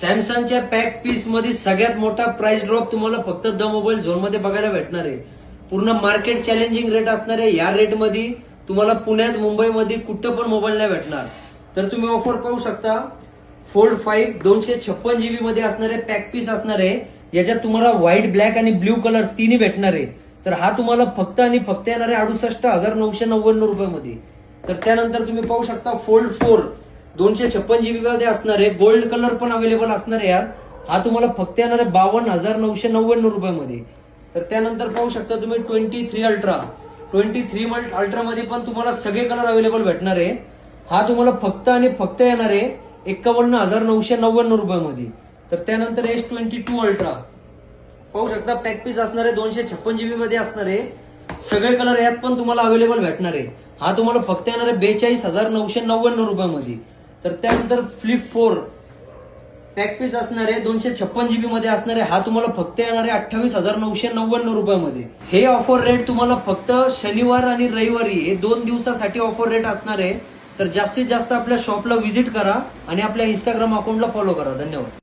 सॅमसंगच्या pack piece मध्ये सगळ्यात मोठा प्राइस ड्रॉप तुम्हाला फक्त द मोबाईल झोन मध्ये बघायला भेटणार आहे. पूर्ण मार्केट चॅलेंजिंग रेट असणार आहे. या रेट मध्ये तुम्हाला पुण्यात मुंबईमध्ये कुठं पण मोबाईल नाही भेटणार. तर तुम्ही ऑफर पाहू शकता. फोल्ड 5 256 GB मध्ये असणार आहे. पॅक पीस असणार आहे. याच्यात तुम्हाला व्हाईट, ब्लॅक आणि ब्ल्यू कलर तिन्ही भेटणार आहे. तर हा तुम्हाला फक्त आणि फक्त येणार आहे 68,999 रुपयामध्ये. तर त्यानंतर तुम्ही पाहू शकता फोल्ड 4 256 GB मध्ये असणार आहे. गोल्ड कलर पण अवेलेबल असणार आहे. यार हा तुम्हाला फक्त येणार आहे 52,999 रुपयामध्ये. तर त्यानंतर पाहू शकता तुम्ही 23 अल्ट्रा. 23 अल्ट्रा मध्ये पण तुम्हाला सगळे कलर अवेलेबल भेटणार आहे. हा तुम्हाला फक्त आणि फक्त येणार आहे 51,999 रुपयामध्ये. तर त्यानंतर S22 अल्ट्रा पाहू शकता. पॅक पीस असणार आहे. 256 GB मध्ये असणार आहे. सगळे कलर यात पण तुम्हाला अवेलेबल भेटणार आहे. हा तुम्हाला फक्त येणार आहे 42,999 रुपयामध्ये. तर त्यानंतर फ्लिप 4 पॅक पीस असणार आहे. 256 GB मध्ये असणार आहे. हा तुम्हाला फक्त येणार आहे 28,999 रुपयामध्ये. हे ऑफर रेट तुम्हाला फक्त शनिवार आणि रविवारी हे 2 दिवसासाठी ऑफर रेट असणार आहे. तर जास्तीत जास्त आपल्या शॉपला व्हिजिट करा आणि आपल्या इंस्टाग्राम अकाउंटला फॉलो करा. धन्यवाद.